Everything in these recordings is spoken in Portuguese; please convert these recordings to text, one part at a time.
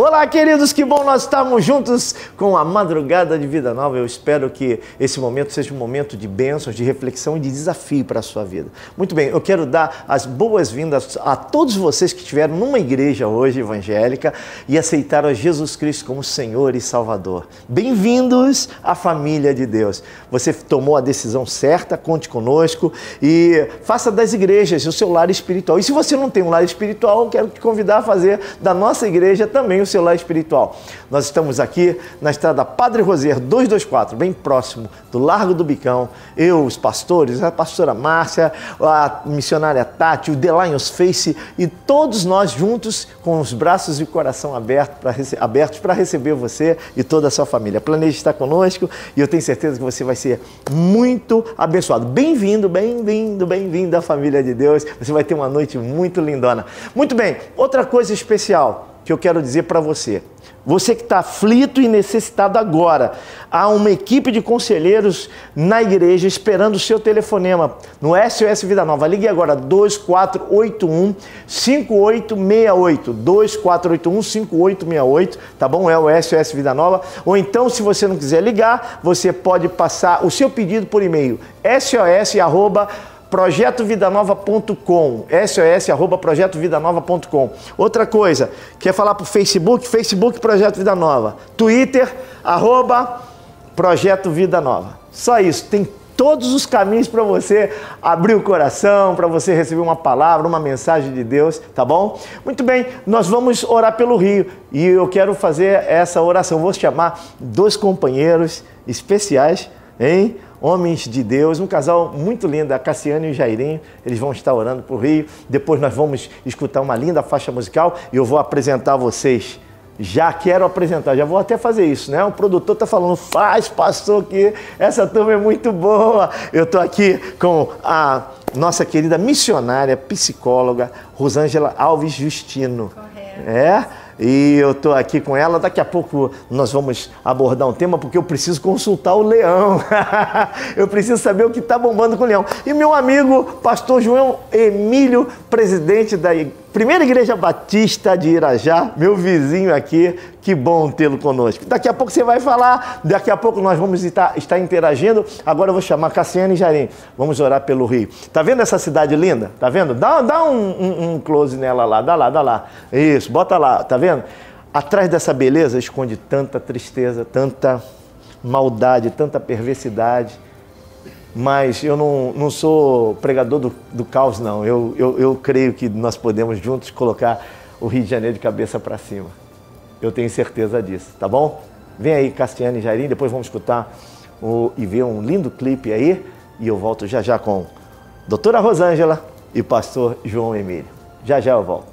Olá, queridos, que bom nós estarmos juntos com a Madrugada de Vida Nova. Eu espero que esse momento seja um momento de bênçãos, de reflexão e de desafio para a sua vida. Muito bem, eu quero dar as boas-vindas a todos vocês que estiveram numa igreja hoje evangélica e aceitaram a Jesus Cristo como Senhor e Salvador. Bem-vindos à família de Deus. Você tomou a decisão certa, conte conosco e faça das igrejas o seu lar espiritual. E se você não tem um lar espiritual, eu quero te convidar a fazer da nossa igreja também o seu lar espiritual. Nós estamos aqui na estrada Padre Roser 224, bem próximo do Largo do Bicão. Eu, os pastores, a pastora Márcia, a missionária Tati, o The Lions Face e todos nós juntos com os braços e o coração abertos para receber você e toda a sua família. Planeje estar conosco e eu tenho certeza que você vai ser muito abençoado. Bem-vindo, bem-vindo, bem-vindo à família de Deus. Você vai ter uma noite muito lindona. Muito bem, outra coisa especial que eu quero dizer para você. Você que está aflito e necessitado agora, há uma equipe de conselheiros na igreja esperando o seu telefonema no SOS Vida Nova. Ligue agora 2481-5868, 2481-5868, tá bom? É o SOS Vida Nova. Ou então, se você não quiser ligar, você pode passar o seu pedido por e-mail, sos@projetovidanova.com, sos@projetovidanova.com. Outra coisa, quer falar para o Facebook? Facebook Projeto Vida Nova. Twitter, @Projeto Vida Nova. Só isso, tem todos os caminhos para você abrir o coração, para você receber uma palavra, uma mensagem de Deus, tá bom? Muito bem, nós vamos orar pelo Rio e eu quero fazer essa oração. Vou chamar dois companheiros especiais, hein? Homens de Deus, um casal muito lindo, a Cassiane e o Jairinho, eles vão estar orando por Rio. Depois nós vamos escutar uma linda faixa musical e eu vou apresentar a vocês. Já quero apresentar, já vou até fazer isso, né? O produtor está falando, faz, pastor, que essa turma é muito boa. Eu estou aqui com a nossa querida missionária, psicóloga, Rosângela Alves Justino. Correto. É? E eu estou aqui com ela, daqui a pouco nós vamos abordar um tema, porque eu preciso consultar o Leão. Eu preciso saber o que está bombando com o Leão. E meu amigo, pastor João Emílio, presidente da Primeira Igreja Batista de Irajá, meu vizinho aqui, que bom tê-lo conosco. Daqui a pouco você vai falar, daqui a pouco nós vamos estar interagindo. Agora eu vou chamar Cassiane e Jairinho, vamos orar pelo Rio. Tá vendo essa cidade linda? Tá vendo? Dá um close nela lá, dá lá. Isso, bota lá, tá vendo? Atrás dessa beleza esconde tanta tristeza, tanta maldade, tanta perversidade. Mas eu não sou pregador do caos, não. Eu creio que nós podemos juntos colocar o Rio de Janeiro de cabeça para cima. Eu tenho certeza disso, tá bom? Vem aí, Cassiane e Jairinho, depois vamos escutar e ver um lindo clipe aí. E eu volto já com doutora Rosângela e pastor João Emílio. Já eu volto.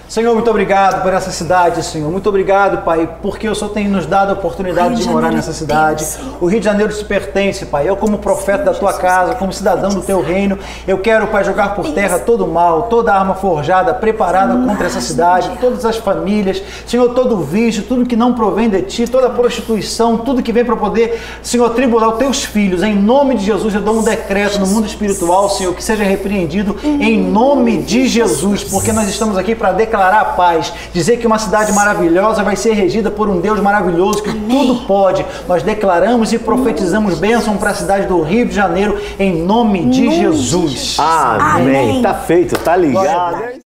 Senhor, muito obrigado por essa cidade, Senhor. Muito obrigado, Pai, porque o Senhor tem nos dado a oportunidade de morar nessa cidade. O Rio de Janeiro te pertence, Pai. Eu, como profeta da tua casa, como cidadão do teu reino, eu quero, Pai, jogar por terra todo o mal, toda arma forjada, preparada contra essa cidade, todas as famílias, Senhor, todo o vício, tudo que não provém de ti, toda a prostituição, tudo que vem para poder, Senhor, tribular os teus filhos. Em nome de Jesus, eu dou um decreto no mundo espiritual, Senhor, que seja repreendido em nome de Jesus, porque nós estamos aqui para declarar a paz, dizer que uma cidade maravilhosa vai ser regida por um Deus maravilhoso que tudo pode. Nós declaramos e profetizamos bênção para a cidade do Rio de Janeiro em nome de Jesus. Amém. Tá feito, tá ligado.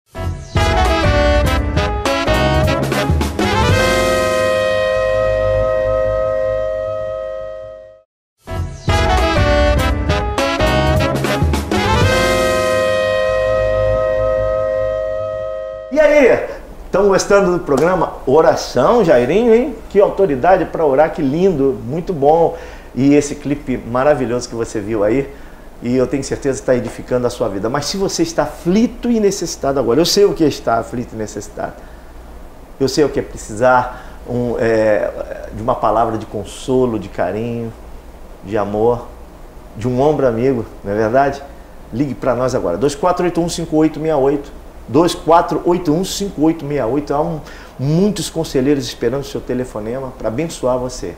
E aí, estão gostando do programa? Oração, Jairinho, hein? Que autoridade para orar, que lindo, muito bom. E esse clipe maravilhoso que você viu aí, e eu tenho certeza que está edificando a sua vida. Mas se você está aflito e necessitado agora, eu sei o que é estar aflito e necessitado. Eu sei o que é precisar de uma palavra de consolo, de carinho, de amor, de um ombro amigo, não é verdade? Ligue para nós agora, 2481-5868. 2481-5868. Há muitos conselheiros esperando o seu telefonema para abençoar você.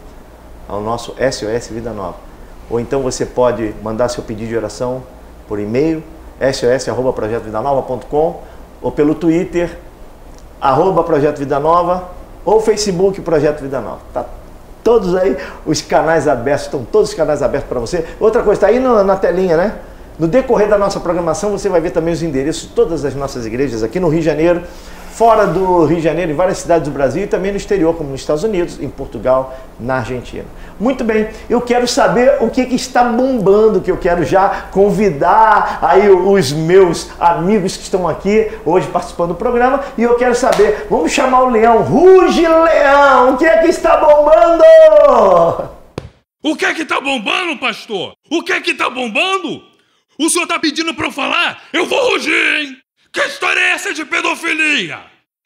Ao nosso SOS Vida Nova. Ou então você pode mandar seu pedido de oração por e-mail, sos@projetovidanova.com, ou pelo Twitter, @Projeto Vida Nova, ou Facebook Projeto Vida Nova. Tá todos aí os canais abertos, estão todos os canais abertos para você. Outra coisa, está aí na telinha, né? No decorrer da nossa programação, você vai ver também os endereços de todas as nossas igrejas aqui no Rio de Janeiro, fora do Rio de Janeiro, em várias cidades do Brasil e também no exterior, como nos Estados Unidos, em Portugal, na Argentina. Muito bem, eu quero saber o que está bombando, que eu quero já convidar aí os meus amigos que estão aqui hoje participando do programa, e eu quero saber, vamos chamar o Leão, Ruge Leão, o que está bombando? O que está bombando, pastor? O que está bombando? O senhor está pedindo para eu falar? Eu vou rugir, hein? Que história é essa de pedofilia?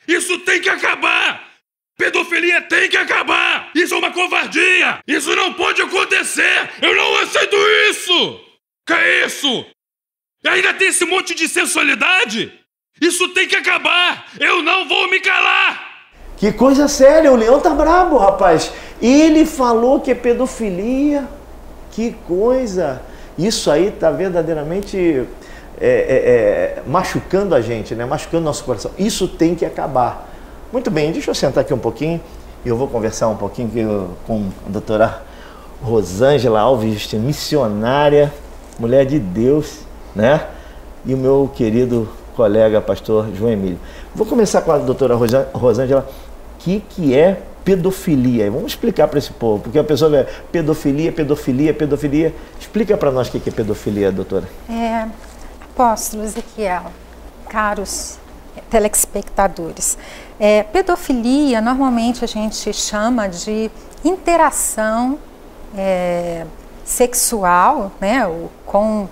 Isso tem que acabar! Pedofilia tem que acabar! Isso é uma covardia! Isso não pode acontecer! Eu não aceito isso! Que é isso? E ainda tem esse monte de sensualidade? Isso tem que acabar! Eu não vou me calar! Que coisa séria, o Leão tá brabo, rapaz. Ele falou que é pedofilia. Que coisa! Isso aí tá verdadeiramente machucando a gente, né? Machucando nosso coração. Isso tem que acabar. Muito bem, deixa eu sentar aqui um pouquinho e eu vou conversar um pouquinho com a doutora Rosângela Alves, missionária, mulher de Deus, né? E o meu querido colega, pastor João Emílio. Vou começar com a doutora Rosângela. O que é pedofilia? Vamos explicar para esse povo, porque a pessoa vê pedofilia. Explica para nós o que é pedofilia, doutora. Apóstolo Ezequiel, caros telespectadores, pedofilia normalmente a gente chama de interação sexual, né, com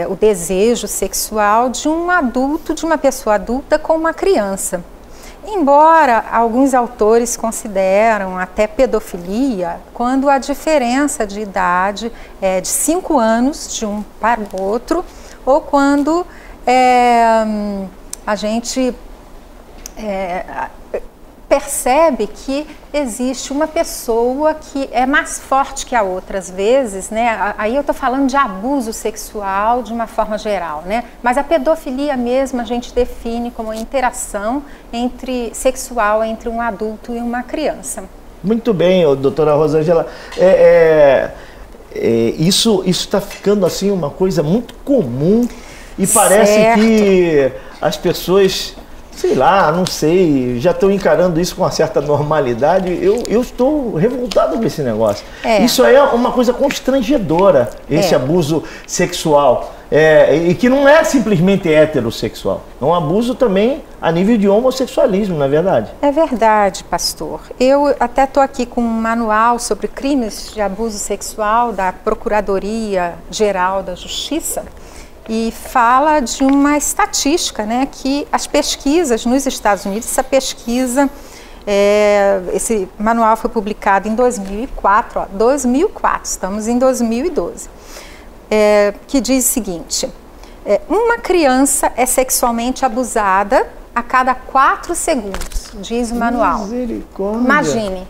o desejo sexual de um adulto, de uma pessoa adulta com uma criança. Embora alguns autores consideram até pedofilia quando a diferença de idade é de 5 anos de um para o outro, ou quando a gente percebe que existe uma pessoa que é mais forte que a outra, às vezes, né? Aí eu estou falando de abuso sexual de uma forma geral, né? Mas a pedofilia mesmo a gente define como interação sexual entre um adulto e uma criança. Muito bem, doutora Rosângela. Isso está ficando assim uma coisa muito comum e parece que as pessoas, sei lá, não sei, já estão encarando isso com uma certa normalidade. Eu estou revoltado com esse negócio. Isso é uma coisa constrangedora, esse abuso sexual. E que não é simplesmente heterossexual. É um abuso também a nível de homossexualismo, não é verdade? É verdade, pastor. Eu até estou aqui com um manual sobre crimes de abuso sexual da Procuradoria Geral da Justiça. E fala de uma estatística, né, que as pesquisas nos Estados Unidos, esse manual foi publicado em 2004, 2004, estamos em 2012, que diz o seguinte, uma criança é sexualmente abusada a cada 4 segundos, diz o manual. Misericórdia. Imagine,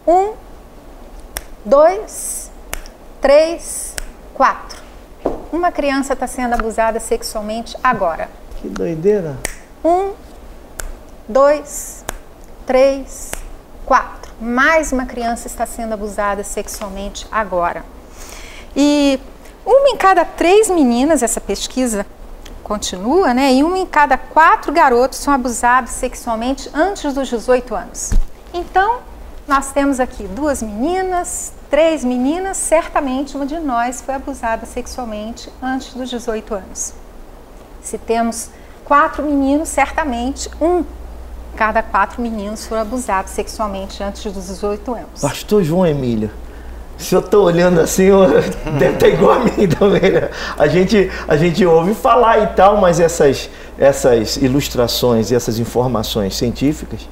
1, 2, 3, 4. Uma criança está sendo abusada sexualmente agora. Que doideira. 1, 2, 3, 4. Mais uma criança está sendo abusada sexualmente agora. E 1 em cada 3 meninas, essa pesquisa continua, né? E 1 em cada 4 garotos são abusados sexualmente antes dos 18 anos. Então, nós temos aqui 2 meninas, 3 meninas, certamente uma de nós foi abusada sexualmente antes dos 18 anos. Se temos 4 meninos, certamente 1 cada 4 meninos foram abusados sexualmente antes dos 18 anos. Pastor João Emílio, se eu estou olhando assim, deve estar igual a mim também, né? A gente ouve falar e tal, mas essas ilustrações e essas informações científicas,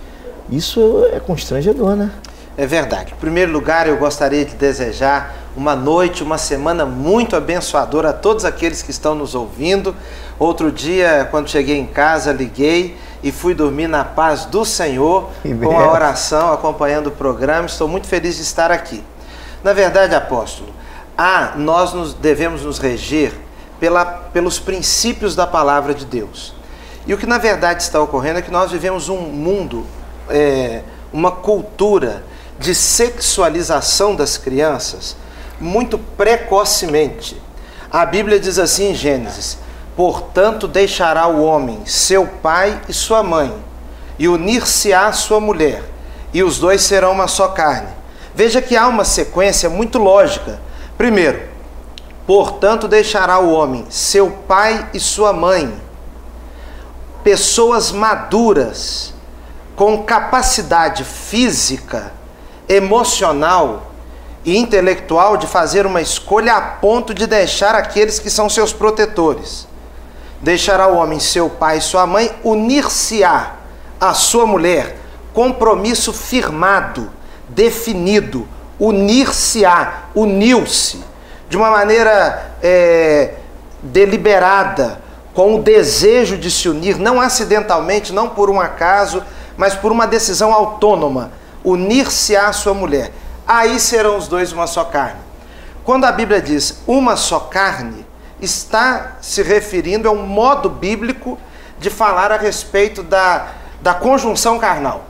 isso é constrangedor, né? É verdade. Em primeiro lugar, eu gostaria de desejar uma noite, uma semana muito abençoadora a todos aqueles que estão nos ouvindo. Outro dia, quando cheguei em casa, liguei e fui dormir na paz do Senhor, com a oração, acompanhando o programa. Estou muito feliz de estar aqui. Na verdade, apóstolo, nós devemos nos reger pelos princípios da palavra de Deus. E o que na verdade está ocorrendo é que nós vivemos um mundo uma cultura de sexualização das crianças muito precocemente. A Bíblia diz assim em Gênesis: portanto deixará o homem seu pai e sua mãe, e unir-se-á à sua mulher, e os dois serão uma só carne. Veja que há uma sequência muito lógica. Primeiro, portanto deixará o homem seu pai e sua mãe. Pessoas maduras, com capacidade física, emocional e intelectual de fazer uma escolha a ponto de deixar aqueles que são seus protetores. Deixará o homem seu pai e sua mãe, unir-se-á à sua mulher, compromisso firmado, definido, unir-se-á, uniu-se, de uma maneira deliberada, com o desejo de se unir, não acidentalmente, não por um acaso, mas por uma decisão autônoma, unir-se-á à sua mulher. Aí serão os dois uma só carne. Quando a Bíblia diz uma só carne, está se referindo a um modo bíblico de falar a respeito da conjunção carnal.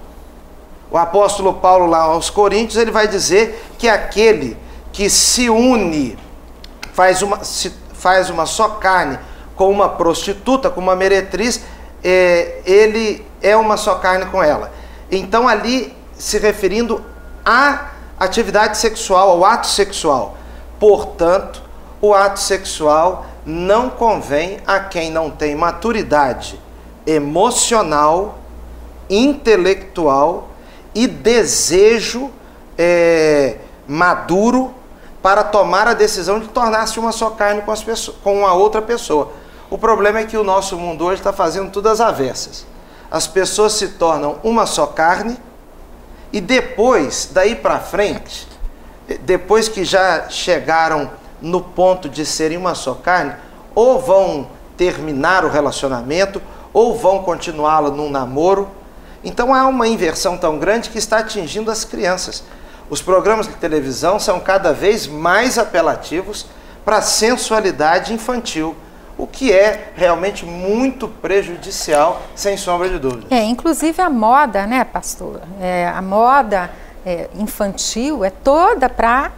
O apóstolo Paulo, lá aos Coríntios, ele vai dizer que aquele que se une, faz uma só carne com uma prostituta, com uma meretriz, ele é uma só carne com ela. Então ali se referindo à atividade sexual, ao ato sexual. Portanto, o ato sexual não convém a quem não tem maturidade emocional, intelectual e desejo maduro para tomar a decisão de tornar-se uma só carne com uma outra pessoa. O problema é que o nosso mundo hoje está fazendo tudo às avessas. As pessoas se tornam uma só carne e depois, daí para frente, depois que já chegaram no ponto de serem uma só carne, ou vão terminar o relacionamento, ou vão continuá-lo num namoro. Então há uma inversão tão grande que está atingindo as crianças. Os programas de televisão são cada vez mais apelativos para a sensualidade infantil, o que é realmente muito prejudicial, sem sombra de dúvida. Inclusive a moda, né, pastor? A moda infantil é toda para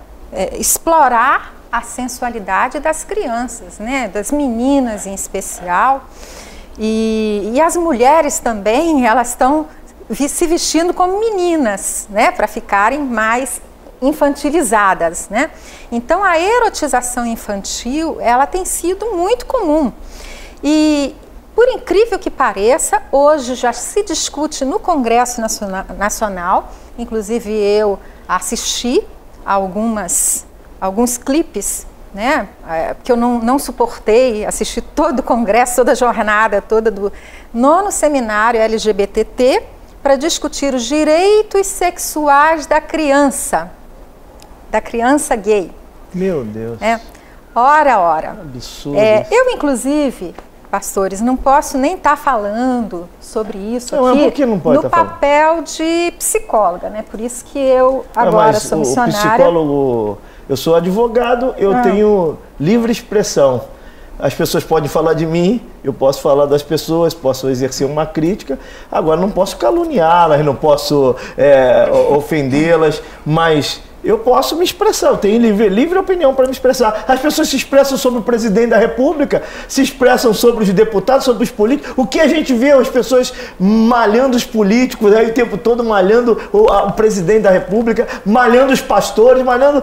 explorar a sensualidade das crianças, né, das meninas em especial. E as mulheres também, elas estão se vestindo como meninas, né, para ficarem mais infantilizadas, né? Então a erotização infantil, ela tem sido muito comum. E por incrível que pareça, hoje já se discute no Congresso Nacional, inclusive eu assisti a alguns clipes, né? Porque eu não suportei assistir todo o congresso, toda a jornada, toda do 9º seminário LGBTT, para discutir os direitos sexuais da criança gay. Meu Deus. Ora. Absurdo. Eu, inclusive, pastores, não posso nem estar falando sobre isso aqui por que não pode no papel de psicóloga, né? Por isso que eu agora sou missionária. O psicólogo, eu sou advogado, eu tenho livre expressão. As pessoas podem falar de mim, eu posso falar das pessoas, posso exercer uma crítica, agora não posso caluniá-las, não posso ofendê-las, mas eu posso me expressar, eu tenho livre opinião para me expressar. As pessoas se expressam sobre o presidente da República, se expressam sobre os deputados, sobre os políticos. O que a gente vê, as pessoas malhando os políticos, aí o tempo todo malhando o presidente da República, malhando os pastores, malhando.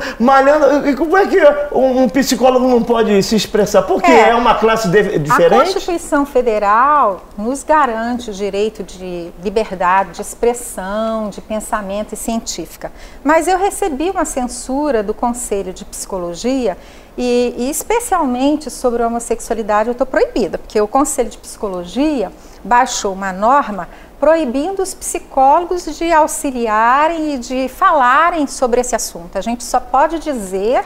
E como é que um psicólogo não pode se expressar? Porque é uma classe diferente? A Constituição Federal nos garante o direito de liberdade, de expressão, de pensamento e científica. Mas eu recebi uma censura do Conselho de Psicologia e especialmente sobre a homossexualidade eu estou proibida, porque o Conselho de Psicologia baixou uma norma proibindo os psicólogos de auxiliarem e de falarem sobre esse assunto. A gente só pode dizer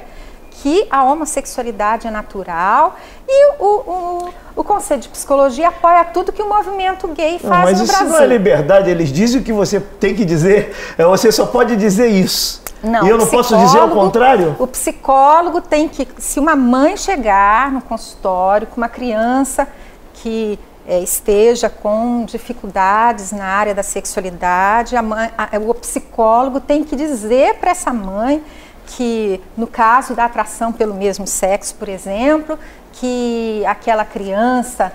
que a homossexualidade é natural e o Conselho de Psicologia apoia tudo que o movimento gay faz no Brasil. Mas isso não é liberdade, eles dizem o que você tem que dizer, você só pode dizer isso. Não, e eu não posso dizer o contrário? O psicólogo tem que, se uma mãe chegar no consultório com uma criança que esteja com dificuldades na área da sexualidade, o psicólogo tem que dizer para essa mãe que, no caso da atração pelo mesmo sexo, por exemplo, que aquela criança,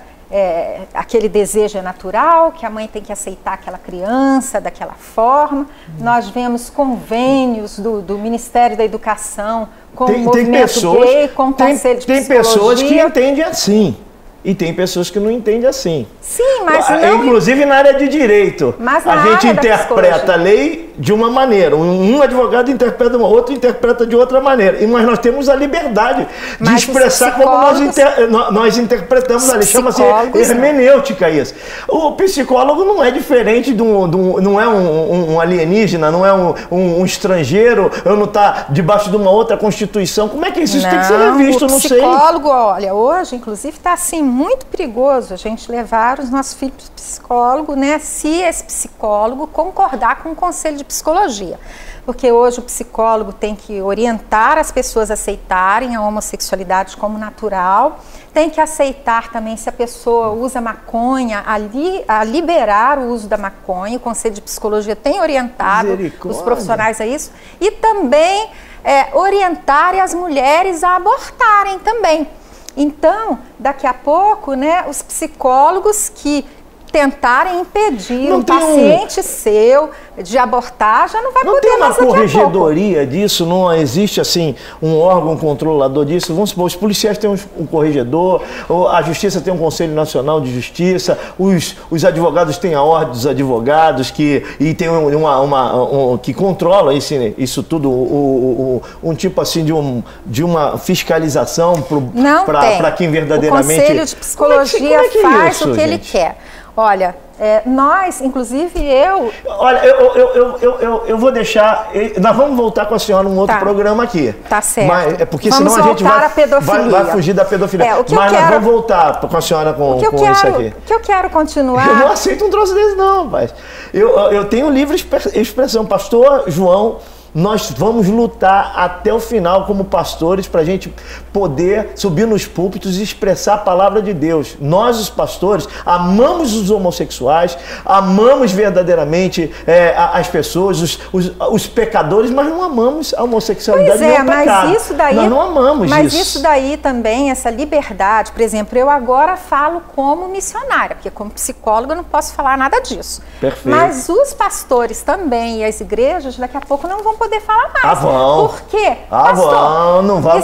aquele desejo é natural, que a mãe tem que aceitar aquela criança daquela forma. Nós vemos convênios do Ministério da Educação com o movimento gay, com o Conselho de Psicologia. Tem pessoas que entendem assim. E tem pessoas que não entendem assim. Sim, mas não... Inclusive na área de direito. Mas a gente interpreta a lei de uma maneira. Um advogado interpreta uma outra, interpreta de outra maneira. Mas nós temos a liberdade de expressar como nós interpretamos a lei. Chama-se hermenêutica isso. O psicólogo não é diferente não é um alienígena, não é um estrangeiro, eu não está debaixo de uma outra constituição. Como é que isso tem que ser revisto? Não sei. O psicólogo, olha, hoje, inclusive, está assim, muito perigoso a gente levar os nossos filhos para o psicólogo, né, se esse psicólogo concordar com o Conselho de Psicologia. Porque hoje o psicólogo tem que orientar as pessoas a aceitarem a homossexualidade como natural, tem que aceitar também se a pessoa usa maconha, a liberar o uso da maconha. O Conselho de Psicologia tem orientado os profissionais a isso, e também orientar as mulheres a abortarem também. Então, daqui a pouco, né, os psicólogos que tentarem impedir um paciente seu de abortar, já não vai poder mais daqui a pouco. Não tem uma corregedoria disso? Não existe, assim, um órgão controlador disso? Vamos supor, os policiais têm um corregedor, a Justiça tem um Conselho Nacional de Justiça, os advogados têm a Ordem dos Advogados, que que controla isso tudo, um tipo, assim, de uma fiscalização para quem verdadeiramente... O Conselho de Psicologia faz o que ele quer. Olha, nós, inclusive eu... Olha, eu vou deixar... Nós vamos voltar com a senhora num outro programa aqui. Tá certo. Mas, porque senão a gente vai fugir da pedofilia. Mas nós vamos voltar com a senhora com isso aqui. O que eu quero continuar... Eu não aceito um troço desse não, rapaz. Eu tenho livre expressão. Pastor João... Nós vamos lutar até o final como pastores para a gente poder subir nos púlpitos e expressar a palavra de Deus. Nós, os pastores, amamos os homossexuais, amamos verdadeiramente as pessoas, os pecadores, mas não amamos a homossexualidade. Pois é, mas isso daí... Nós não amamos isso. Mas isso daí também, essa liberdade, por exemplo, eu agora falo como missionária, porque como psicóloga eu não posso falar nada disso. Perfeito. Mas os pastores também e as igrejas daqui a pouco não vão poder falar mais. Ah, vão. Por quê? Pastor, não vamos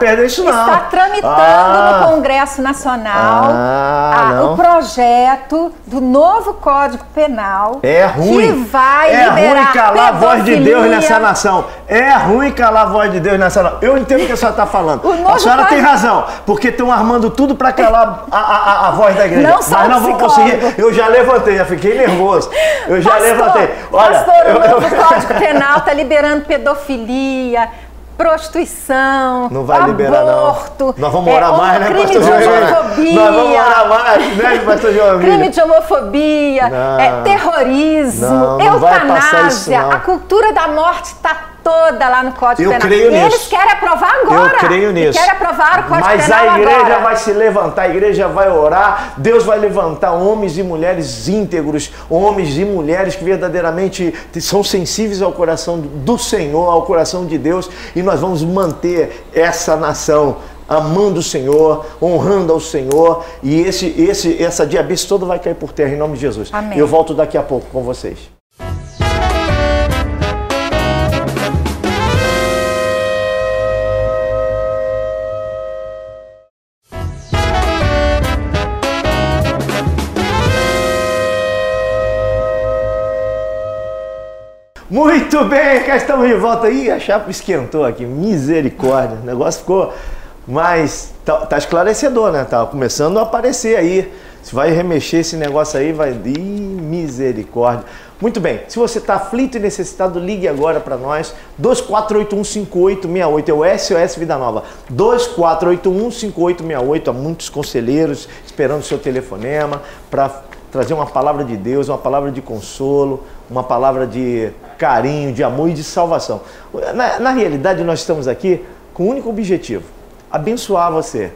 perder isso não. Está tramitando no Congresso Nacional o projeto do novo Código Penal. É ruim. Que vai liberar ruim calar a voz de Deus nessa nação. É ruim calar a voz de Deus nessa nação. Eu entendo o que a senhora está falando. A senhora tem razão, porque estão armando tudo para calar a voz da igreja. Mas não vão conseguir. Eu já levantei, já fiquei nervoso. Eu já levantei. Olha, o novo Código Penal está liberando pedofilia, prostituição, não vai liberar, aborto, não. Nós vamos orar mais, né, crime pastor de homofobia. Nós vamos orar mais, né, pastor João? Crime de homofobia, terrorismo, eutanásia, a cultura da morte está toda lá no Código Penal. Creio nisso. Eles querem aprovar agora. Eu creio nisso. Querem aprovar o Código Penal agora. Mas a igreja vai se levantar, a igreja vai orar, Deus vai levantar homens e mulheres íntegros, homens e mulheres que verdadeiramente são sensíveis ao coração do Senhor, ao coração de Deus, e nós vamos manter essa nação amando o Senhor, honrando ao Senhor, e essa diabetes toda vai cair por terra em nome de Jesus. Amém. Eu volto daqui a pouco com vocês. Muito bem, cá estamos de volta aí. A chapa esquentou aqui, misericórdia. O negócio ficou mais... Tá esclarecedor, né? Tá começando a aparecer aí. Se vai remexer esse negócio aí, vai... Ih, misericórdia. Muito bem, se você está aflito e necessitado, ligue agora para nós. 2481-5868 é o SOS Vida Nova. 2481-5868. Há muitos conselheiros esperando o seu telefonema para trazer uma palavra de Deus, uma palavra de consolo, uma palavra de carinho, de amor e de salvação. Na realidade, nós estamos aqui com um único objetivo: abençoar você.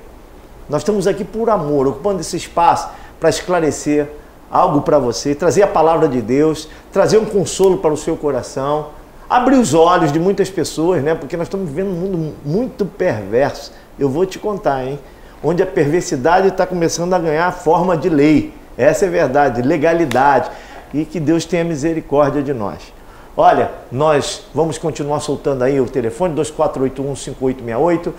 Nós estamos aqui por amor, ocupando esse espaço para esclarecer algo para você, trazer a palavra de Deus, trazer um consolo para o seu coração, abrir os olhos de muitas pessoas, né? Porque nós estamos vivendo um mundo muito perverso. Eu vou te contar, hein? Onde a perversidade está começando a ganhar forma de lei. Essa é a verdade, legalidade. E que Deus tenha misericórdia de nós. Olha, nós vamos continuar soltando aí o telefone 2481-5868.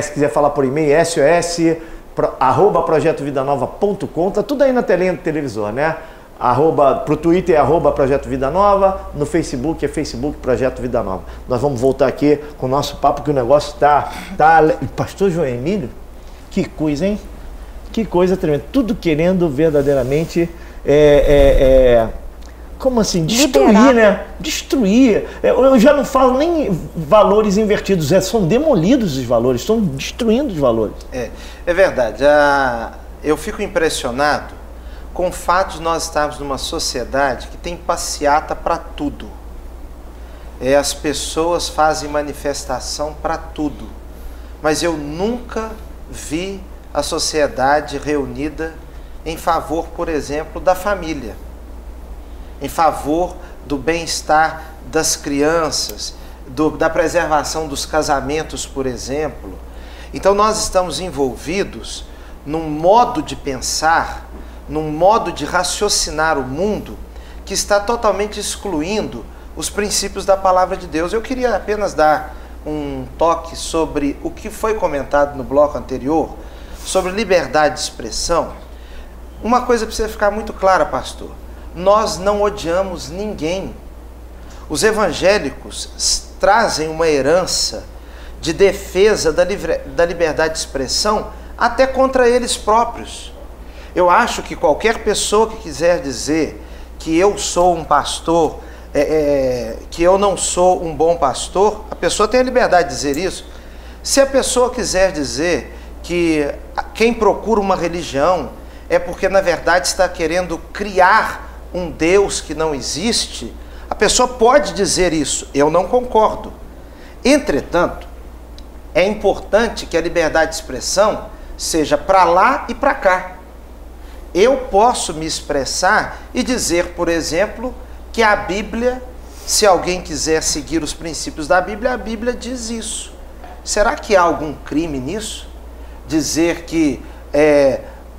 Se quiser falar por e-mail, sos@projetovidanova.com. Tá tudo aí na telinha do televisor, né? Pro Twitter é @Projeto Vida Nova, no Facebook é Facebook Projeto Vida Nova. Nós vamos voltar aqui com o nosso papo, que o negócio tá... Pastor João Emílio, que coisa, hein? Que coisa tremenda. Tudo querendo verdadeiramente... Como assim? Destruir, liberar, né? Destruir. Eu já não falo nem valores invertidos, são demolidos os valores, estão destruindo os valores. É verdade. Eu fico impressionado com o fato de nós estarmos numa sociedade que tem passeata para tudo. As pessoas fazem manifestação para tudo. Mas eu nunca vi a sociedade reunida em favor, por exemplo, da família, em favor do bem-estar das crianças, da preservação dos casamentos, por exemplo. Então nós estamos envolvidos num modo de pensar, num modo de raciocinar o mundo que está totalmente excluindo os princípios da palavra de Deus. Eu queria apenas dar um toque sobre o que foi comentado no bloco anterior, sobre liberdade de expressão. Uma coisa precisa ficar muito clara, pastor. Nós não odiamos ninguém. Os evangélicos trazem uma herança de defesa da liberdade de expressão até contra eles próprios. Eu acho que qualquer pessoa que quiser dizer que eu sou um pastor, que eu não sou um bom pastor, a pessoa tem a liberdade de dizer isso. Se a pessoa quiser dizer que quem procura uma religião é porque na verdade está querendo criar um Deus que não existe, a pessoa pode dizer isso. Eu não concordo. Entretanto, é importante que a liberdade de expressão seja para lá e para cá. Eu posso me expressar e dizer, por exemplo, que a Bíblia, se alguém quiser seguir os princípios da Bíblia, a Bíblia diz isso. Será que há algum crime nisso? Dizer que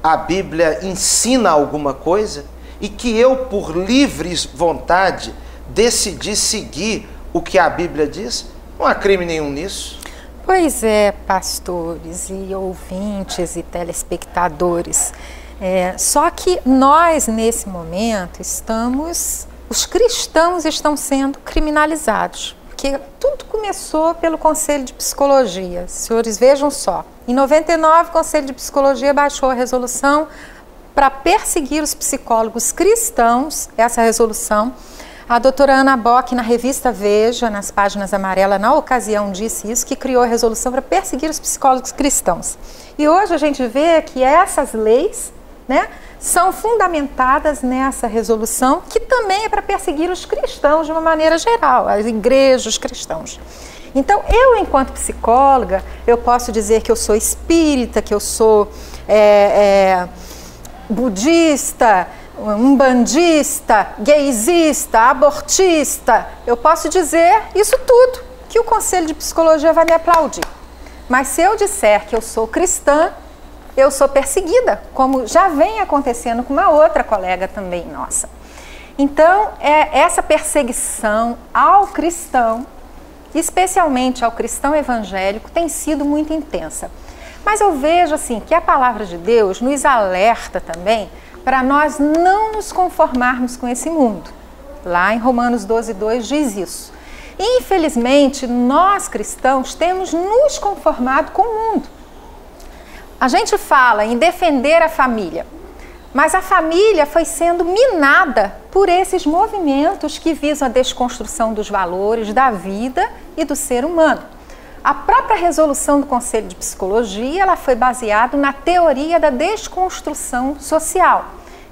a Bíblia ensina alguma coisa e que eu, por livre vontade, decidi seguir o que a Bíblia diz? Não há crime nenhum nisso. Pois é, pastores e ouvintes e telespectadores. Só que nós, nesse momento, os cristãos estão sendo criminalizados. Porque tudo começou pelo Conselho de Psicologia. Senhores, vejam só. Em 99, o Conselho de Psicologia baixou a resolução para perseguir os psicólogos cristãos, essa resolução. A doutora Ana Bock, na revista Veja, nas páginas amarelas, na ocasião disse isso, que criou a resolução para perseguir os psicólogos cristãos. E hoje a gente vê que essas leis, né, são fundamentadas nessa resolução, que também é para perseguir os cristãos de uma maneira geral, as igrejas, os cristãos. Então, eu, enquanto psicóloga, eu posso dizer que eu sou espírita, que eu sou budista, umbandista, gaysista, abortista. Eu posso dizer isso tudo, que o Conselho de Psicologia vai me aplaudir. Mas se eu disser que eu sou cristã, eu sou perseguida, como já vem acontecendo com uma outra colega também nossa. Então, essa perseguição ao cristão, especialmente ao cristão evangélico, tem sido muito intensa. Mas eu vejo assim que a palavra de Deus nos alerta também para nós não nos conformarmos com esse mundo. Lá em Romanos 12:2 diz isso. Infelizmente, nós cristãos temos nos conformado com o mundo. A gente fala em defender a família, mas a família foi sendo minada por esses movimentos que visam a desconstrução dos valores da vida e do ser humano. A própria resolução do Conselho de Psicologia, ela foi baseada na teoria da desconstrução social,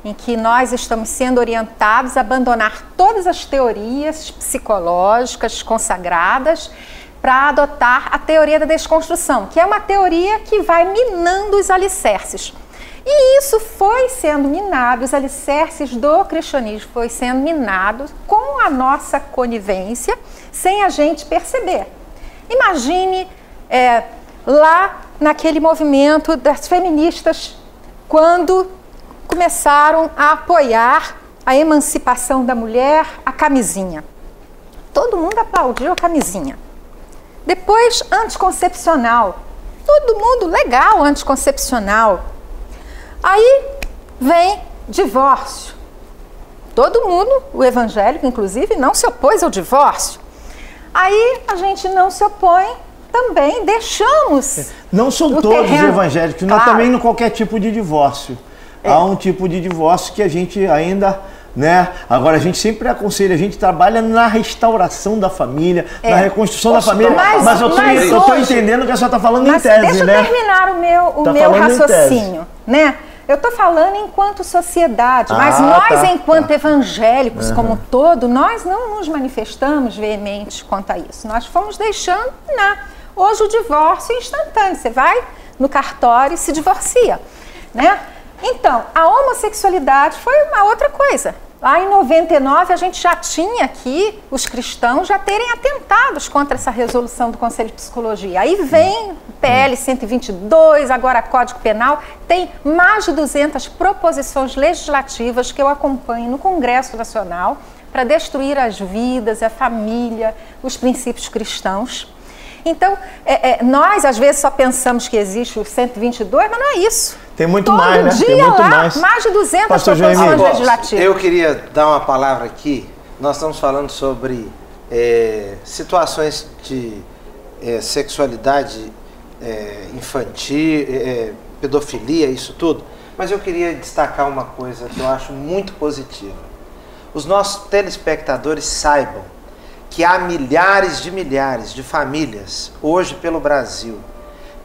em que nós estamos sendo orientados a abandonar todas as teorias psicológicas consagradas para adotar a teoria da desconstrução, que é uma teoria que vai minando os alicerces. E isso foi sendo minado, os alicerces do cristianismo foi sendo minado com a nossa conivência, sem a gente perceber. Imagine lá naquele movimento das feministas, quando começaram a apoiar a emancipação da mulher, a camisinha. Todo mundo aplaudiu a camisinha. Depois, anticoncepcional. Todo mundo legal, anticoncepcional. Aí vem divórcio. Todo mundo, o evangélico inclusive, não se opôs ao divórcio. Aí a gente não se opõe também, deixamos. Não são todos evangélicos, não também no qualquer tipo de divórcio. Há um tipo de divórcio que a gente ainda, né? Agora a gente sempre aconselha, a gente trabalha na restauração da família, na reconstrução da família. Mas eu estou entendendo que a senhora está falando em tese, deixa eu terminar o meu raciocínio, né? Eu estou falando enquanto sociedade, mas nós, enquanto evangélicos como um todo, nós não nos manifestamos veemente quanto a isso. Nós fomos deixando, hoje o divórcio é instantâneo. Você vai no cartório e se divorcia, né? Então, a homossexualidade foi uma outra coisa. Lá em 99, a gente já tinha aqui os cristãos já terem atentados contra essa resolução do Conselho de Psicologia. Aí vem o PL 122, agora Código Penal, tem mais de 200 proposições legislativas que eu acompanho no Congresso Nacional para destruir as vidas, a família, os princípios cristãos. Então, nós às vezes só pensamos que existe o 122, mas não é isso. Tem muito mais, né? Todo dia mais de 200 proposições legislativas. Eu queria dar uma palavra aqui. Nós estamos falando sobre situações de sexualidade infantil, pedofilia, isso tudo. Mas eu queria destacar uma coisa que eu acho muito positiva. Os nossos telespectadores saibam que há milhares de famílias hoje pelo Brasil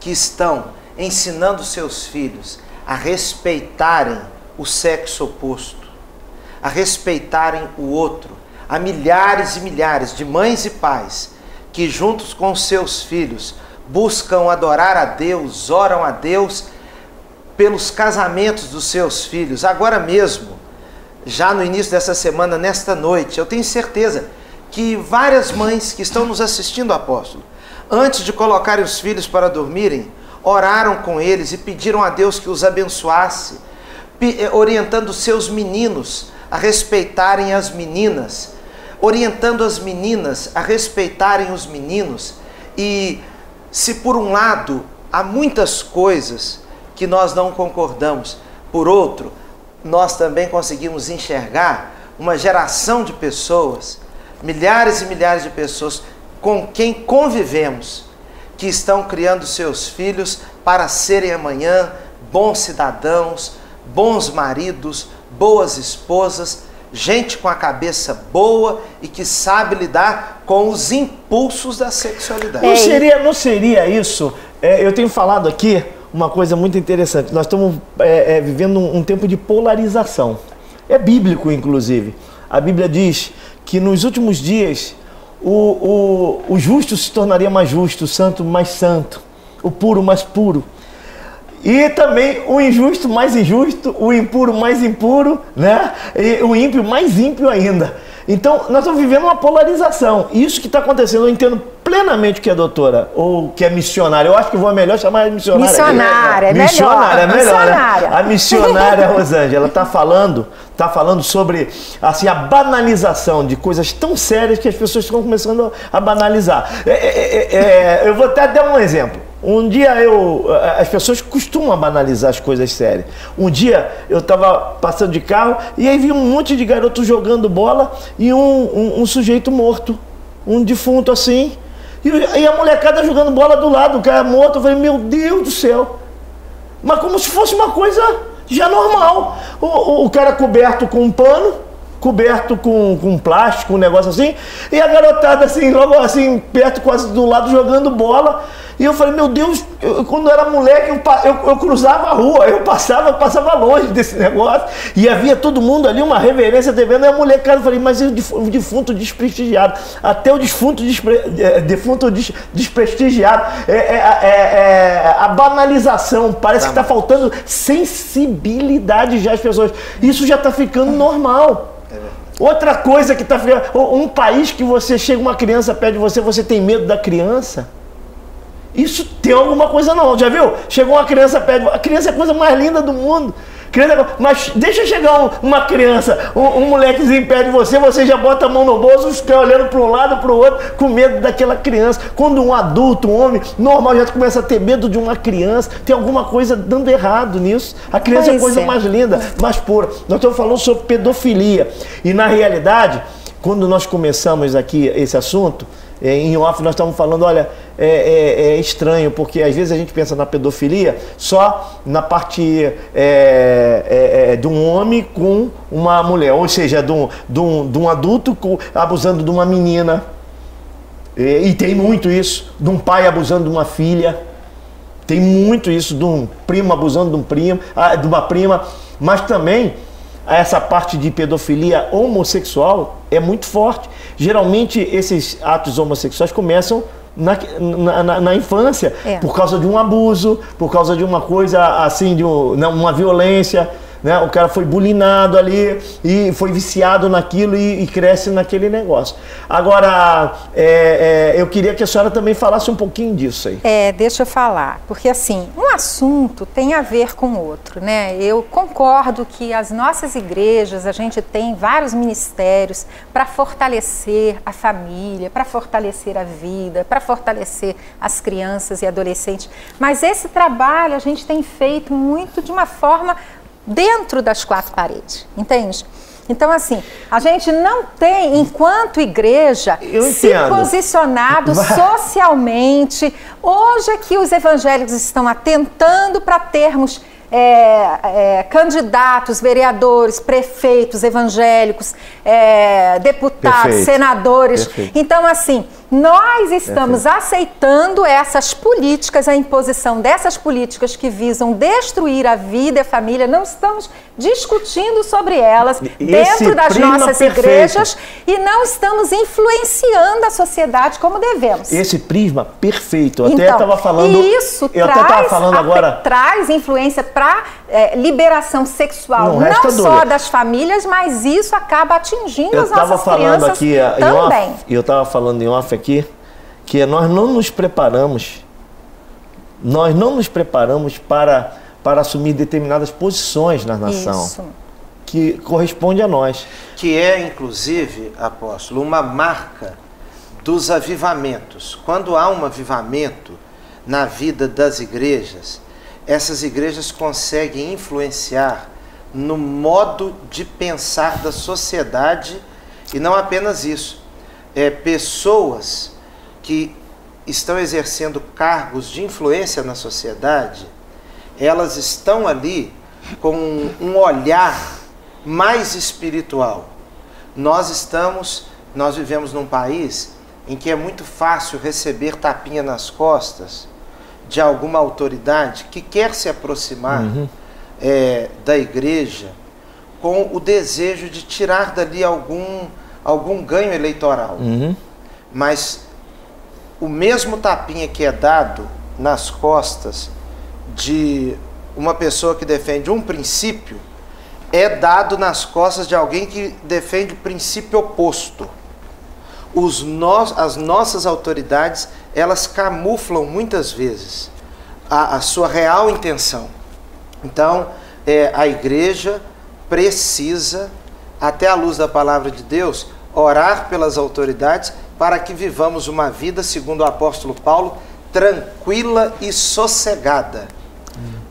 que estão ensinando seus filhos a respeitarem o sexo oposto, a respeitarem o outro. Há milhares e milhares de mães e pais que juntos com seus filhos buscam adorar a Deus, oram a Deus pelos casamentos dos seus filhos. Agora mesmo, já no início dessa semana, nesta noite, eu tenho certeza que várias mães que estão nos assistindo, apóstolo, antes de colocarem os filhos para dormirem, oraram com eles e pediram a Deus que os abençoasse, orientando seus meninos a respeitarem as meninas, orientando as meninas a respeitarem os meninos. E se por um lado há muitas coisas que nós não concordamos, por outro, nós também conseguimos enxergar uma geração de pessoas, milhares e milhares de pessoas com quem convivemos, que estão criando seus filhos para serem amanhã bons cidadãos, bons maridos, boas esposas, gente com a cabeça boa e que sabe lidar com os impulsos da sexualidade. Não seria isso? Eu tenho falado aqui uma coisa muito interessante. Nós estamos vivendo um tempo de polarização. É bíblico, inclusive. A Bíblia diz que nos últimos dias o justo se tornaria mais justo, o santo mais santo, o puro mais puro. E também o injusto mais injusto, o impuro mais impuro, né? E o ímpio mais ímpio ainda. Então, nós estamos vivendo uma polarização. Isso que está acontecendo, eu entendo plenamente o que é doutora, ou que é missionária. Eu acho que vou melhor chamar de missionária. Missionária, é melhor. Missionária, é melhor. Missionária. Né? A missionária Rosângela está falando sobre assim, a banalização de coisas tão sérias que as pessoas estão começando a banalizar. Eu vou até dar um exemplo. Um dia as pessoas costumam banalizar as coisas sérias. Um dia eu estava passando de carro e aí vi um monte de garotos jogando bola e um sujeito morto, um defunto assim. E a molecada jogando bola do lado, o cara morto. Eu falei, meu Deus do céu. Mas como se fosse uma coisa já normal. O cara coberto com um pano, coberto com plástico, um negócio assim, e a garotada assim, logo assim, perto, quase do lado, jogando bola. E eu falei, meu Deus, quando eu era moleque, eu cruzava a rua, eu passava longe desse negócio, e havia todo mundo ali, uma reverência devendo, e a molecada, eu falei, mas e o defunto desprestigiado? Até o defunto desprestigiado, a banalização, parece que está faltando sensibilidade já às pessoas. Isso já está ficando normal. Outra coisa que está ficando, um país que você chega, uma criança perto de você, você tem medo da criança? Isso tem alguma coisa não, já viu? Chegou uma criança perto, a criança é a coisa mais linda do mundo. Mas deixa chegar uma criança, um molequezinho perto de você, você já bota a mão no bolso, fica olhando para um lado, para o outro, com medo daquela criança. Quando um adulto, um homem normal já começa a ter medo de uma criança, tem alguma coisa dando errado nisso. A criança é a coisa mais linda, mais pura. Nós estamos falando sobre pedofilia. E na realidade, quando nós começamos aqui esse assunto, em off nós estamos falando, olha, é estranho, porque às vezes a gente pensa na pedofilia só na parte de um homem com uma mulher, ou seja, de um adulto abusando de uma menina, e tem muito isso, de um pai abusando de uma filha, tem muito isso, de um primo abusando de um primo, de uma prima, mas também essa parte de pedofilia homossexual é muito forte. Geralmente esses atos homossexuais começam na infância, por causa de um abuso, por causa de uma coisa assim, de uma violência, né? O cara foi bulinado ali e foi viciado naquilo e cresce naquele negócio. Agora, eu queria que a senhora também falasse um pouquinho disso aí. Deixa eu falar, porque assim, um assunto tem a ver com o outro, né? Eu concordo que as nossas igrejas, a gente tem vários ministérios para fortalecer a família, para fortalecer a vida, para fortalecer as crianças e adolescentes, mas esse trabalho a gente tem feito muito de uma forma dentro das quatro paredes, entende? Então, assim, a gente não tem, enquanto igreja, se posicionado socialmente. Hoje é que os evangélicos estão atentando para termos candidatos, vereadores, prefeitos evangélicos, deputados, senadores. Então, assim, nós estamos aceitando essas políticas, a imposição dessas políticas que visam destruir a vida e a família. Não estamos discutindo sobre elas dentro das nossas igrejas e não estamos influenciando a sociedade como devemos. Esse prisma perfeito. Eu até estava falando. E isso traz influência para liberação sexual, não só das famílias, mas isso acaba atingindo as nossas crianças também. Eu estava falando em off aqui que nós não nos preparamos para assumir determinadas posições na nação. Isso. Que corresponde a nós. Que é, inclusive, apóstolo, uma marca dos avivamentos. Quando há um avivamento na vida das igrejas, essas igrejas conseguem influenciar no modo de pensar da sociedade, e não apenas isso. Pessoas que estão exercendo cargos de influência na sociedade, elas estão ali com um olhar mais espiritual. Nós vivemos num país em que é muito fácil receber tapinha nas costas de alguma autoridade que quer se aproximar da igreja com o desejo de tirar dali algum ganho eleitoral. Mas o mesmo tapinha que é dado nas costas de uma pessoa que defende um princípio é dado nas costas de alguém que defende o princípio oposto. As nossas autoridades, elas camuflam muitas vezes a sua real intenção. Então, a igreja precisa, até à luz da palavra de Deus, orar pelas autoridades para que vivamos uma vida, segundo o apóstolo Paulo, tranquila e sossegada.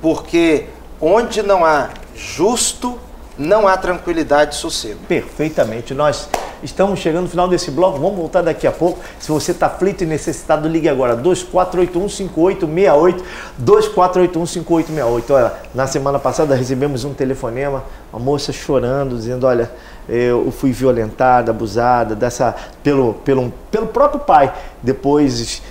Porque onde não há justo, não há tranquilidade e sossego. Perfeitamente. Nós estamos chegando no final desse bloco, vamos voltar daqui a pouco. Se você está aflito e necessitado, ligue agora, 2481-5868, 2481-5868. Olha, na semana passada recebemos um telefonema, uma moça chorando, dizendo, olha, eu fui violentada, abusada pelo próprio pai. Depois,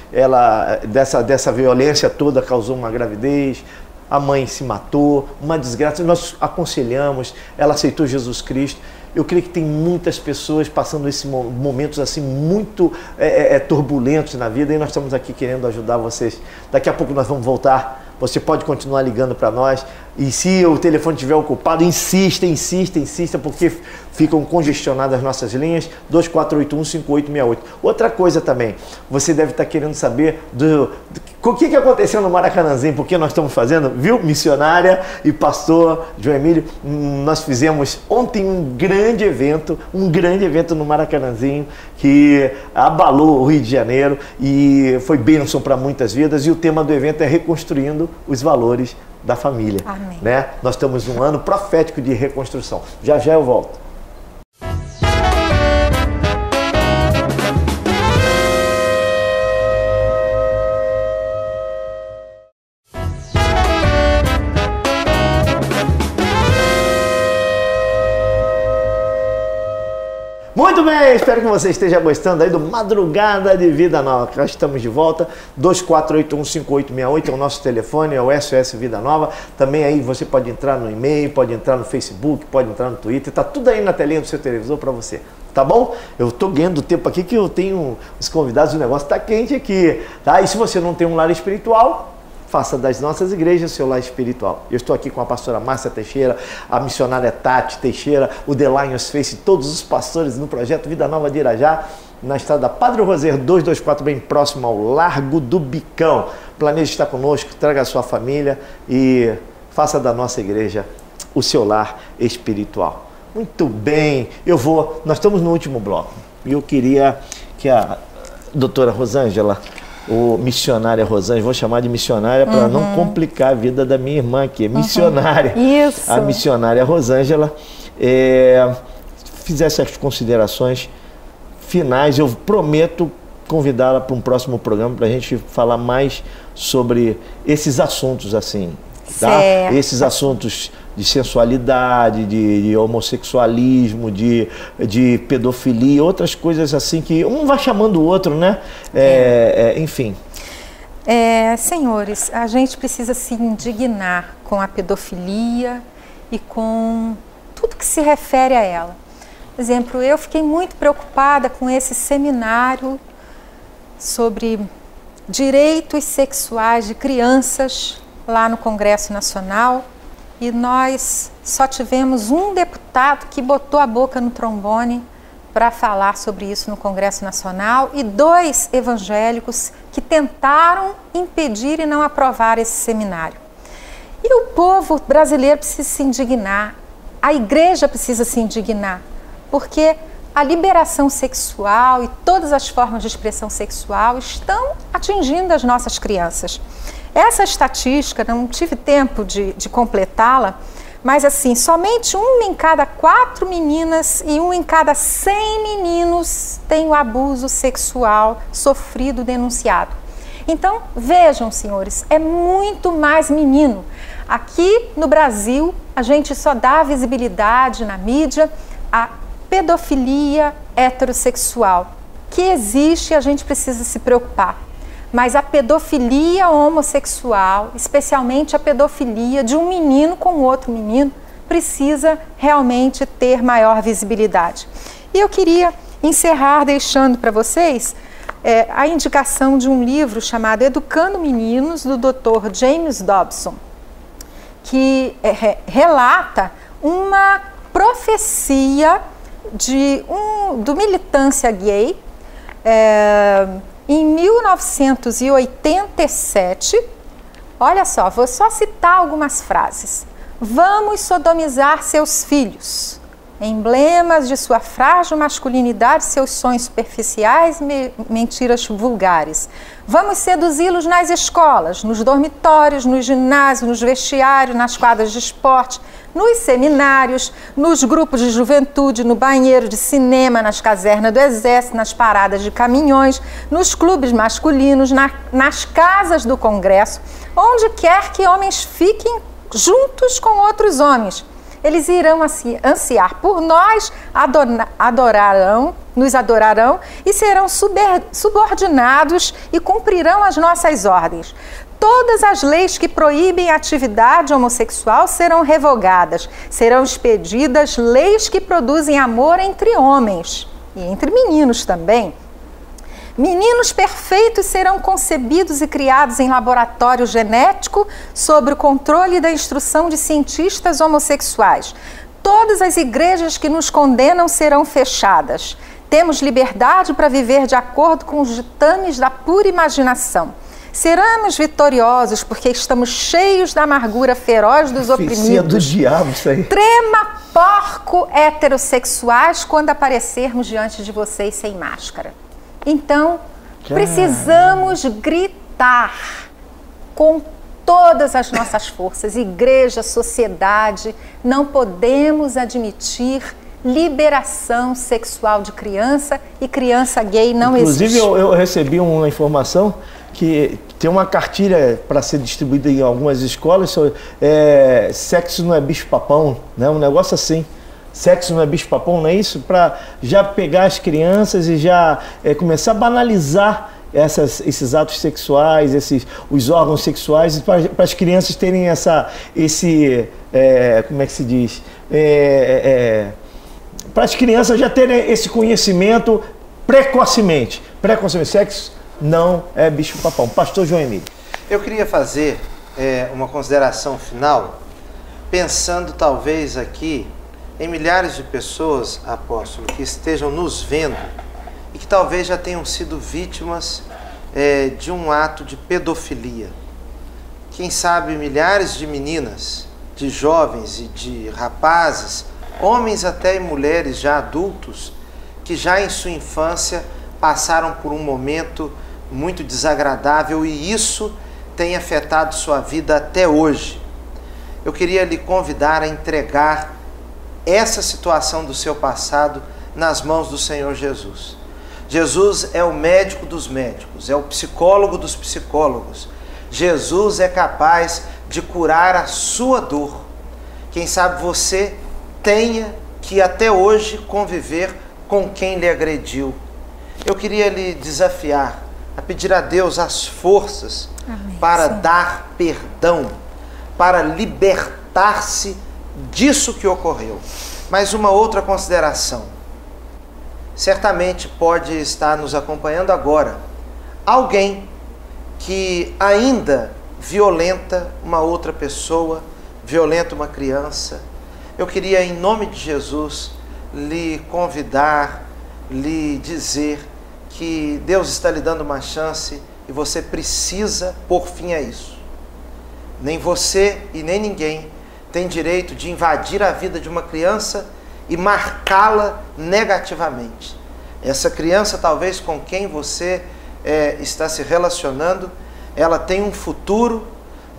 dessa violência toda, causou uma gravidez. A mãe se matou, uma desgraça. Nós aconselhamos, ela aceitou Jesus Cristo. Eu creio que tem muitas pessoas passando esses momentos assim muito turbulentos na vida, e nós estamos aqui querendo ajudar vocês. Daqui a pouco nós vamos voltar. Você pode continuar ligando para nós, e se o telefone estiver ocupado, insista, porque ficam congestionadas as nossas linhas, 2481-5868. Outra coisa também, você deve estar querendo saber o que aconteceu no Maracanãzinho, porque nós estamos fazendo, viu, missionária e pastor João Emílio, nós fizemos ontem um grande evento no Maracanãzinho, que abalou o Rio de Janeiro e foi bênção para muitas vidas, e o tema do evento é reconstruindo os valores da família. Amém. Né? Nós estamos num ano profético de reconstrução. Já já eu volto. Muito bem, espero que você esteja gostando aí do Madrugada de Vida Nova. Já estamos de volta, 2481-5868 é o nosso telefone, é o SOS Vida Nova. Também aí você pode entrar no e-mail, pode entrar no Facebook, pode entrar no Twitter, tá tudo aí na telinha do seu televisor para você. Tá bom? Eu estou ganhando tempo aqui que eu tenho os convidados, o negócio está quente aqui. Tá? E se você não tem um lar espiritual, faça das nossas igrejas seu lar espiritual. Eu estou aqui com a pastora Márcia Teixeira, a missionária Tati Teixeira, o The Lions Face, todos os pastores no projeto Vida Nova de Irajá, na estrada Padre Roser 224, bem próximo ao Largo do Bicão. Planeje estar conosco, traga a sua família e faça da nossa igreja o seu lar espiritual. Muito bem, nós estamos no último bloco e eu queria que a doutora Rosângela, ou missionária Rosângela, vou chamar de missionária para não complicar a vida da minha irmã aqui, missionária. Isso. A missionária Rosângela fizesse as considerações finais. Eu prometo convidá-la para um próximo programa para a gente falar mais sobre esses assuntos assim, tá? Certo. Esses assuntos de sensualidade, de homossexualismo, de pedofilia, outras coisas assim que um vai chamando o outro, né? Enfim. Senhores, a gente precisa se indignar com a pedofilia e com tudo que se refere a ela. Por exemplo, eu fiquei muito preocupada com esse seminário sobre direitos sexuais de crianças lá no Congresso Nacional. E nós só tivemos um deputado que botou a boca no trombone para falar sobre isso no Congresso Nacional e 2 evangélicos que tentaram impedir e não aprovar esse seminário. E o povo brasileiro precisa se indignar, a igreja precisa se indignar, porque a liberação sexual e todas as formas de expressão sexual estão atingindo as nossas crianças. Essa estatística, não tive tempo de completá-la, mas assim, somente 1 em cada 4 meninas e 1 em cada 100 meninos tem o abuso sexual sofrido, denunciado. Então, vejam, senhores, é muito mais menino. Aqui no Brasil, a gente só dá visibilidade na mídia à pedofilia heterossexual, que existe e a gente precisa se preocupar. Mas a pedofilia homossexual, especialmente a pedofilia de um menino com outro menino, precisa realmente ter maior visibilidade. E eu queria encerrar deixando para vocês a indicação de um livro chamado Educando Meninos, do Dr. James Dobson, que relata uma profecia do militância gay, em 1987, olha só, vou só citar algumas frases. Vamos sodomizar seus filhos. emblemas de sua frágil masculinidade, seus sonhos superficiais e mentiras vulgares. Vamos seduzi-los nas escolas, nos dormitórios, nos ginásios, nos vestiários, nas quadras de esporte, nos seminários, nos grupos de juventude, no banheiro de cinema, nas casernas do exército, nas paradas de caminhões, nos clubes masculinos, nas casas do Congresso, onde quer que homens fiquem juntos com outros homens. Eles irão ansiar por nós, nos adorarão e serão subordinados e cumprirão as nossas ordens. Todas as leis que proíbem a atividade homossexual serão revogadas, serão expedidas leis que produzem amor entre homens e entre meninos também. Meninos perfeitos serão concebidos e criados em laboratório genético sob o controle da instrução de cientistas homossexuais. Todas as igrejas que nos condenam serão fechadas. Temos liberdade para viver de acordo com os ditames da pura imaginação. Seremos vitoriosos porque estamos cheios da amargura feroz dos oprimidos. Do diabo, isso aí. Trema porco heterossexuais quando aparecermos diante de vocês sem máscara. Então, precisamos gritar com todas as nossas forças, igreja, sociedade, não podemos admitir liberação sexual de criança e criança gay não existe. Inclusive, eu recebi uma informação que tem uma cartilha para ser distribuída em algumas escolas, sexo não é bicho-papão, né? Um negócio assim. Sexo não é bicho-papão, não é isso? Para já pegar as crianças e já começar a banalizar esses atos sexuais, os órgãos sexuais, para as crianças terem como é que se diz? Para as crianças já terem esse conhecimento precocemente. Sexo não é bicho-papão. Pastor João Emílio. Eu queria fazer uma consideração final, pensando talvez aqui em milhares de pessoas, apóstolo, que estejam nos vendo e que talvez já tenham sido vítimas de um ato de pedofilia. Quem sabe milhares de meninas, de jovens e de rapazes, homens até e mulheres já adultos, que já em sua infância passaram por um momento muito desagradável e isso tem afetado sua vida até hoje. Eu queria lhe convidar a entregar essa situação do seu passado nas mãos do Senhor Jesus. Jesus é o médico dos médicos, é o psicólogo dos psicólogos. Jesus é capaz de curar a sua dor. Quem sabe você tenha que até hoje conviver com quem lhe agrediu. Eu queria lhe desafiar a pedir a Deus as forças para dar perdão, para libertar-se disso que ocorreu. Mas uma outra consideração. Certamente pode estar nos acompanhando agora alguém que ainda violenta uma outra pessoa, violenta uma criança. Eu queria, em nome de Jesus, lhe convidar, lhe dizer que Deus está lhe dando uma chance e você precisa pôr fim a isso. Nem você e nem ninguém tem direito de invadir a vida de uma criança e marcá-la negativamente. Essa criança, talvez com quem você está se relacionando, ela tem um futuro.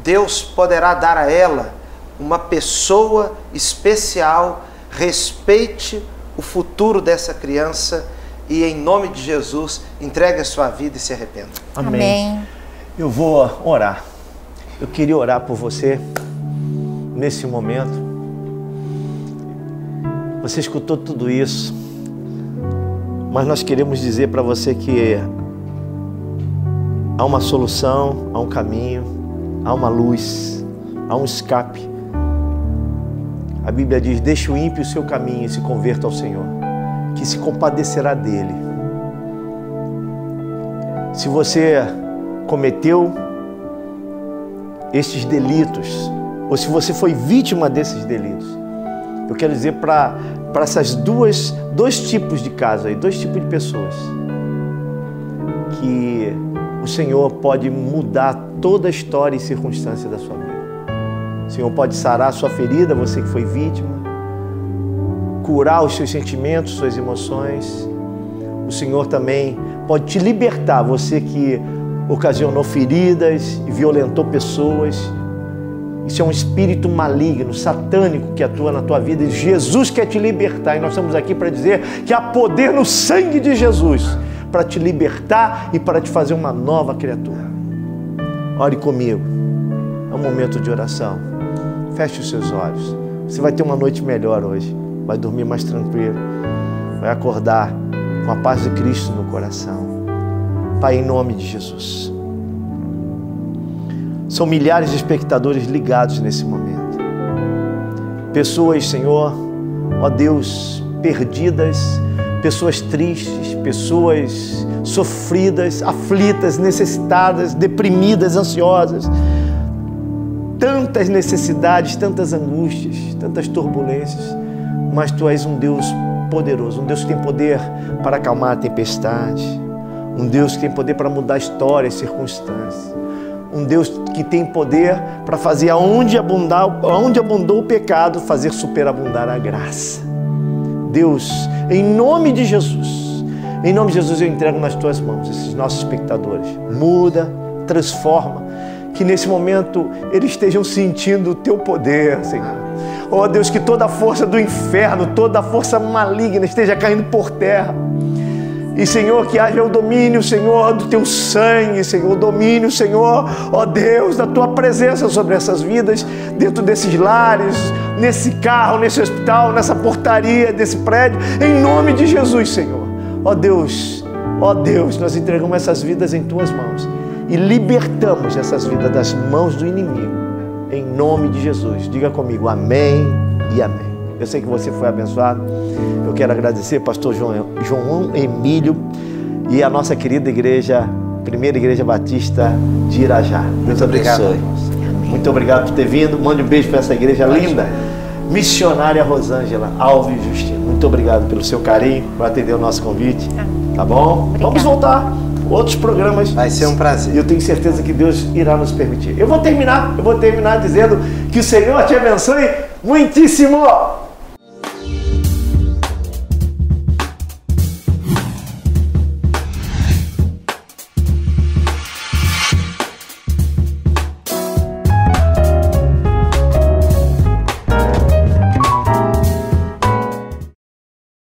Deus poderá dar a ela uma pessoa especial. Respeite o futuro dessa criança e, em nome de Jesus, entregue a sua vida e se arrependa. Amém. Eu vou orar. Eu queria orar por você nesse momento. Você escutou tudo isso, mas nós queremos dizer para você que há uma solução, há um caminho, há uma luz, há um escape. A Bíblia diz: deixe o ímpio o seu caminho e se converta ao Senhor, que se compadecerá dele. Se você cometeu estes delitos, ou se você foi vítima desses delitos, eu quero dizer para essas dois tipos de casos aí, dois tipos de pessoas, que o Senhor pode mudar toda a história e circunstância da sua vida. O Senhor pode sarar a sua ferida, você que foi vítima. curar os seus sentimentos, suas emoções. O Senhor também pode te libertar, você que ocasionou feridas e violentou pessoas. Isso é um espírito maligno, satânico que atua na tua vida. E Jesus quer te libertar. E nós estamos aqui para dizer que há poder no sangue de Jesus para te libertar e para te fazer uma nova criatura. Ore comigo. É um momento de oração. Feche os seus olhos. Você vai ter uma noite melhor hoje. Vai dormir mais tranquilo. Vai acordar com a paz de Cristo no coração. Pai, em nome de Jesus. São milhares de espectadores ligados nesse momento. Pessoas, Senhor, ó Deus, perdidas, pessoas tristes, pessoas sofridas, aflitas, necessitadas, deprimidas, ansiosas. Tantas necessidades, tantas angústias, tantas turbulências, mas Tu és um Deus poderoso, um Deus que tem poder para acalmar a tempestade, um Deus que tem poder para mudar histórias, circunstâncias, um Deus que tem poder para fazer aonde abundou o pecado, fazer superabundar a graça. Deus, em nome de Jesus, eu entrego nas Tuas mãos esses nossos espectadores. Muda, transforma, que nesse momento eles estejam sentindo o Teu poder, Senhor. Ó Deus, que toda a força do inferno, toda a força maligna esteja caindo por terra. E, Senhor, que haja o domínio, Senhor, do Teu sangue, Senhor, o domínio, Senhor, ó Deus, da Tua presença sobre essas vidas, dentro desses lares, nesse carro, nesse hospital, nessa portaria, desse prédio, em nome de Jesus, Senhor. Ó Deus, nós entregamos essas vidas em Tuas mãos e libertamos essas vidas das mãos do inimigo, em nome de Jesus. Diga comigo, amém e amém. Eu sei que você foi abençoado. Eu quero agradecer pastor João Emílio e a nossa querida igreja, Primeira Igreja Batista de Irajá. Deus abençoe. Muito obrigado por ter vindo. Mande um beijo para essa igreja linda. Missionária Rosângela Alves Justino. Muito obrigado pelo seu carinho, por atender o nosso convite. Tá bom? Obrigada. Vamos voltar. Outros programas. Vai ser um prazer. E eu tenho certeza que Deus irá nos permitir. Eu vou terminar dizendo que o Senhor te abençoe muitíssimo.